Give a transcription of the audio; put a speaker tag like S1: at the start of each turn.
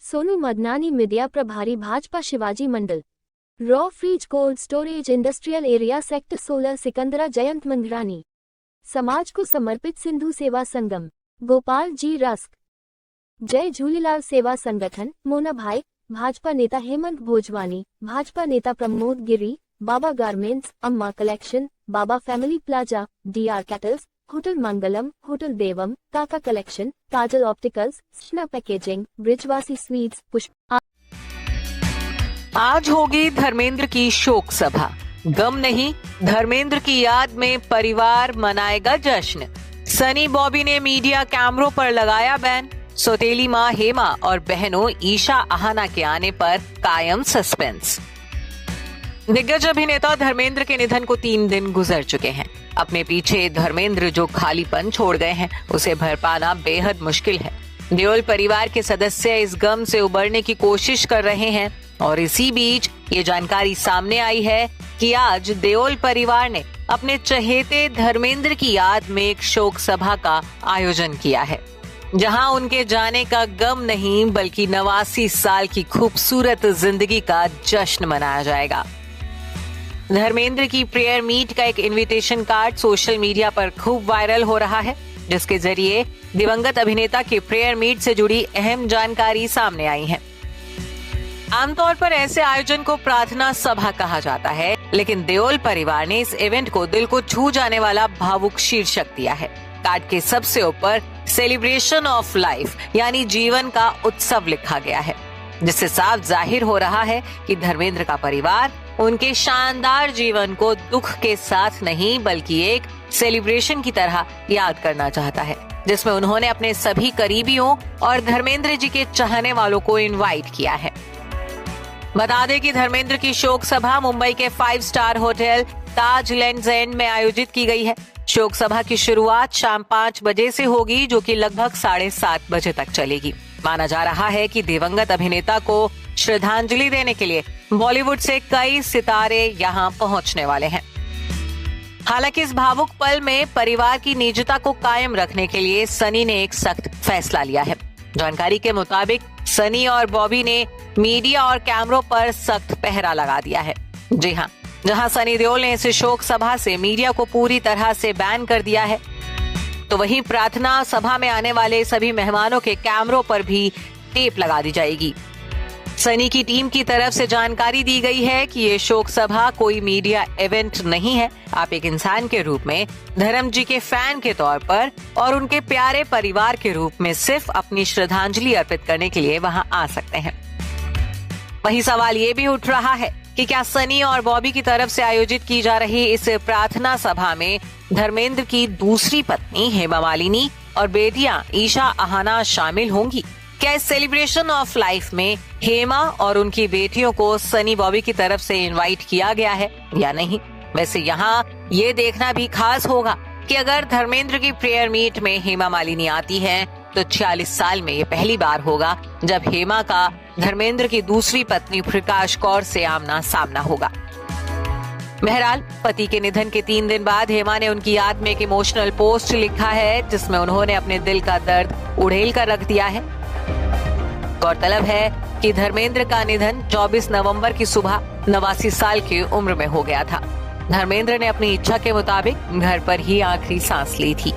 S1: Sonu Madnani media प्रभारी Bhajpa Shivaji Mandal. Raw freeze cold storage industrial area sector 16 Sikandra Jayant Mangrani. समाज को समर्पित सिंधु सेवा संगम गोपाल जी रस्क। जय झूलेलाल सेवा संगठन मोना भाई। भाजपा नेता हेमंत भोजवानी, भाजपा नेता Pramod Giri, Baba garments, Amma collection, Baba family plaza, D R cattles, hotel Mangalam, hotel Devam, Kaka collection, Kajal opticals, स्ना पैकेजिंग, ब्रिजवासी स्वीट्स, पुष्प।
S2: आज होगी धर्मेंद्र की शोक सभा। गम नहीं, धर्मेंद्र की याद में परिवार मनाएगा जश्न। सनी बॉबी ने मीडिया कैमरों पर लगाया बैन। सौतेली मां हेमा और बहनों ईशा आहाना के आने पर कायम सस्पेंस। दिग्गज अभिनेता धर्मेंद्र के निधन को 3 दिन गुजर चुके हैं। अपने पीछे धर्मेंद्र जो खालीपन छोड़ गए हैं उसे भर पाना बेहद मुश्किल है। देओल परिवार के सदस्य इस गम से उबरने की कोशिश कर रहे हैं और इसी बीच ये जानकारी सामने आई है कि आज देओल परिवार ने अपने चहेते धर्मेंद्र की याद में एक शोक सभा का आयोजन किया है, जहां उनके जाने का गम नहीं बल्कि 89 साल की खूबसूरत जिंदगी का जश्न मनाया जाएगा। धर्मेंद्र की प्रेयर मीट का एक इनविटेशन कार्ड सोशल मीडिया पर खूब वायरल हो रहा है, जिसके जरिए दिवंगत अभिनेता के प्रेयर मीट से जुड़ी अहम जानकारी सामने आई है। आमतौर पर ऐसे आयोजन को प्रार्थना सभा कहा जाता है, लेकिन देओल परिवार ने इस इवेंट को दिल को छू जाने वाला भावुक शीर्षक दिया है। कार्ड के सबसे ऊपर सेलिब्रेशन ऑफ लाइफ यानी जीवन का उत्सव लिखा गया है, जिससे साफ जाहिर हो रहा है कि धर्मेंद्र का परिवार उनके शानदार जीवन को दुख के साथ नहीं बल्कि एक सेलिब्रेशन की तरह याद करना चाहता है, जिसमें उन्होंने अपने सभी करीबियों और धर्मेंद्र जी के चाहने वालों को इनवाइट किया है। बता दें कि धर्मेंद्र की शोक सभा मुंबई के 5 star hotel Taj lands and में आयोजित की गई है। शोक सभा की शुरुआत शाम 5 बजे से होगी, जो कि लगभग 7:30 बजे तक चलेगी। माना जा रहा है कि दिवंगत अभिनेता को श्रद्धांजलि देने के लिए बॉलीवुड से कई सितारे यहां पहुंचने वाले हैं। हालांकि इस भावुक पल में परिवार की निजता को कायम रखने के लिए सनी ने एक सख्त फैसला लिया है। जानकारी के मुताबिक सनी और बॉबी ने मीडिया और कैमरों पर सख्त पहरा लगा दिया है। जी हाँ, जहां सनी देओल ने इस शोक सभा से मीडिया को पूरी तरह से बैन कर दिया है, तो वहीं प्रार्थना सभा में आने वाले सभी मेहमानों के कैमरों पर भी टेप लगा दी जाएगी। सनी की टीम की तरफ से जानकारी दी गई है कि ये शोक सभा कोई मीडिया इवेंट नहीं है। आप एक इंसान के रूप में, धर्म जी के फैन के तौर पर और उनके प्यारे परिवार के रूप में सिर्फ अपनी श्रद्धांजलि अर्पित करने के लिए वहां आ सकते हैं। वहीं सवाल ये भी उठ रहा है कि क्या सनी और बॉबी की तरफ से आयोजित की जा रही इस प्रार्थना सभा में धर्मेंद्र की दूसरी पत्नी हेमा मालिनी और बेटियां ईशा आहाना शामिल होंगी? क्या इस सेलिब्रेशन ऑफ लाइफ में हेमा और उनकी बेटियों को सनी बॉबी की तरफ से इनवाइट किया गया है या नहीं? वैसे यहाँ ये देखना भी खास होगा कि अगर धर्मेंद्र की प्रेयर मीट में हेमा मालिनी आती है तो 46 साल में ये पहली बार होगा जब हेमा का धर्मेंद्र की दूसरी पत्नी प्रकाश कौर से आमना सामना होगा। बहरहाल, पति के निधन के 3 दिन बाद हेमा ने उनकी याद में एक इमोशनल पोस्ट लिखा है, जिसमें उन्होंने अपने दिल का दर्द उड़ेल कर रख दिया है। गौरतलब है कि धर्मेंद्र का निधन 24 नवंबर की सुबह 89 साल की उम्र में हो गया था। धर्मेंद्र ने अपनी इच्छा के मुताबिक घर पर ही आखिरी सांस ली थी।